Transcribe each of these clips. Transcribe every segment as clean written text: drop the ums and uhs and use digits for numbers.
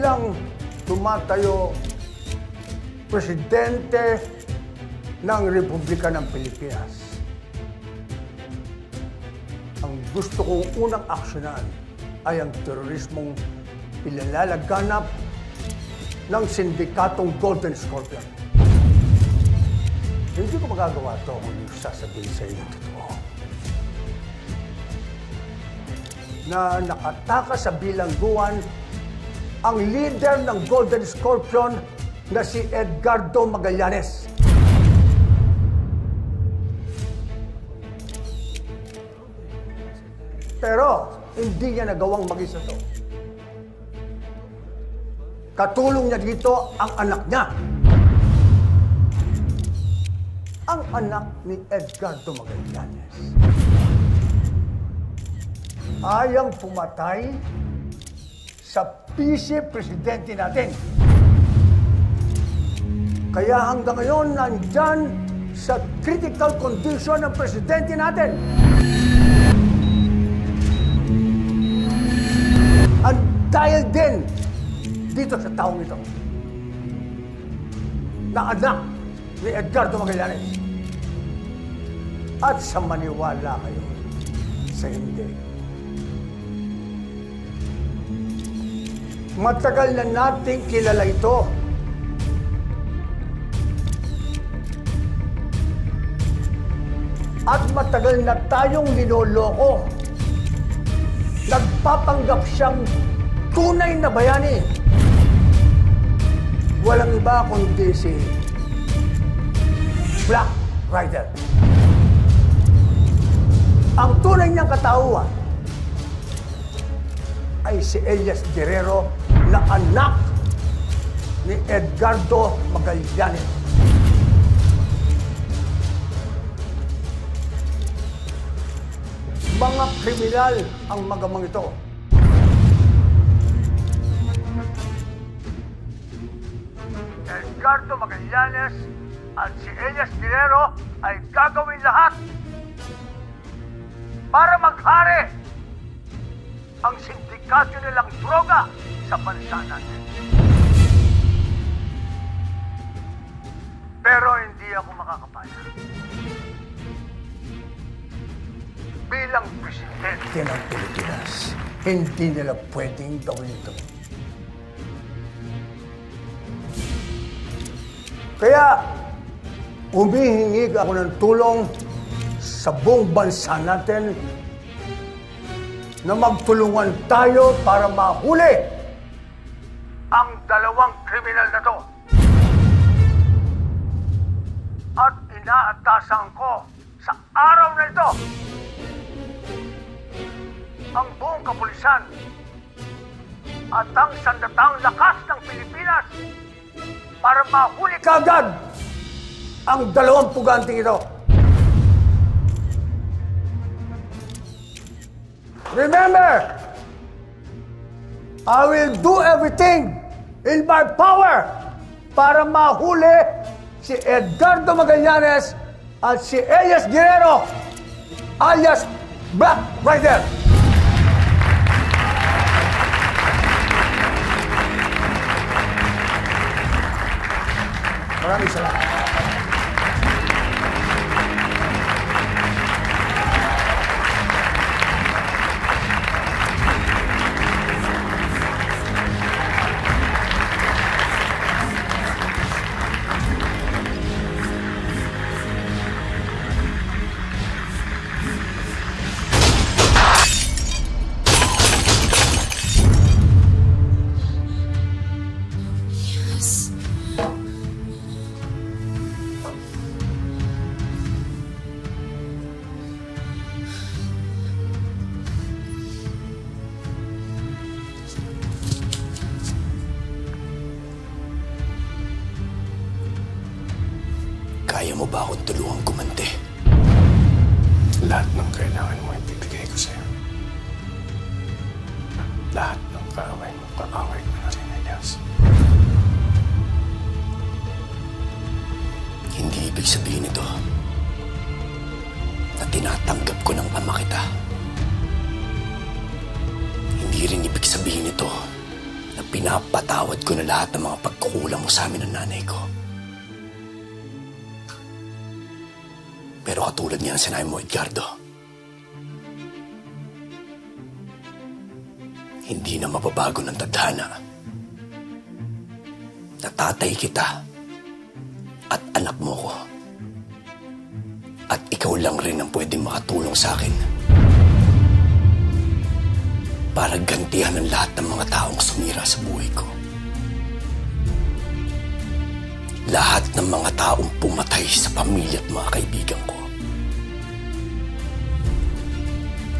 bilang tumatayo presidente ng Republika ng Pilipinas, ang gusto kong unang aksyonan ay ang terorismong pinalalaganap ng sindikatong Golden Scorpion. Hindi ko magagawa ito kung hindi ko sasabihin sa inyo totoo. Na nakatakas sa bilangguan ang leader ng Golden Scorpion na si Edgardo Magallanes. Pero hindi niya nagawang mag-isa to. Katulong niya dito ang anak niya. Ang anak ni Edgardo Magallanes ayang pumatay sa vice-presidente natin. Kaya hanggang ngayon, nandyan sa critical condition ng presidente natin. At dahil din dito sa taong ito, na anak ni Edgardo Magallanes. At sa maniwala kayo sa hindi. Matagal na nating kilala ito. At matagal na tayong niloloko. Nagpapanggap siyang tunay na bayani. Walang iba kundi si Black Rider. Ang tunay niyang katauhan ay si Elias Guerrero na anak ni Edgardo Magallanes. Mga kriminal ang magamang ito. Edgardo Magallanes at si Elias Guerrero ay gagawin lahat para maghari ang sindikato nilang droga sa bansa natin. Pero hindi ako makakapaya. Bilang presidente ng Pilipinas, hindi nila pwedeng gawin ito. Kaya, humihingi ako ng tulong sa buong bansa natin na magtulungan tayo para mahuli ang dalawang kriminal na to. At inaatasan ko sa araw na ito ang buong kapulisan at ang sandatang lakas ng Pilipinas para mahuli kagad ang dalawang puganting ito. Remember, I will do everything in my power para mahuli si Edgardo Magallanes at si Elias Guerrero alias Black Rider. Maraming salamat. Kaya mo ba akong tulungang kumante? Lahat ng kailangan mo ibibigay ko sa'yo. Lahat ng kaaway mo na rin, Elias. Hindi ibig sabihin ito na tinatanggap ko ng ama kita. Hindi rin ibig sabihin ito na Pinapatawad ko na lahat ng mga pagkukulang mo sa amin ng nanay ko. Pero katulad nga ng sinabi mo, Edgardo, hindi na mababago ng tadhana. Natatay kita at anak mo ko. At ikaw lang rin ang pwedeng makatulong sa akin para gantihan ang lahat ng mga taong sumira sa buhay ko. Lahat ng mga taong pumatay sa pamilya at mga kaibigan ko.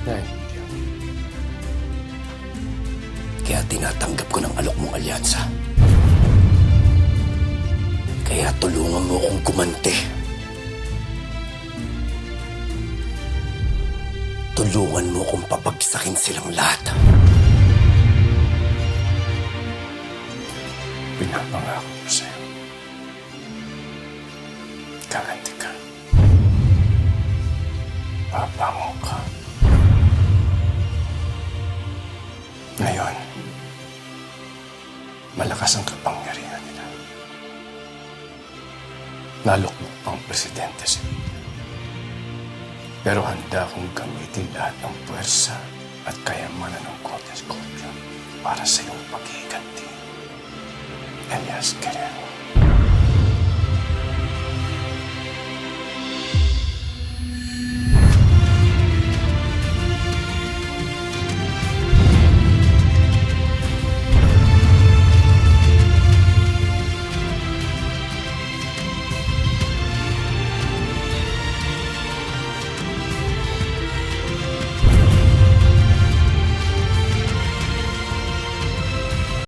Naiintindihan. Kaya tinatanggap ko ng alok mong alyansa. Kaya tulungan mo akong gumante. Tulungan mo akong papagsakin silang lahat. Pinapangako ko sa'yo. Kaganti ka. Pabango ka. Ngayon, malakas ang kapangyarihan nila. Nalukmok pang presidente si Villa. Pero handa akong gamitin lahat ng puwersa at kayamanan ng Cortes Contra para sa iyong paghihiganti. Elias Guerrero.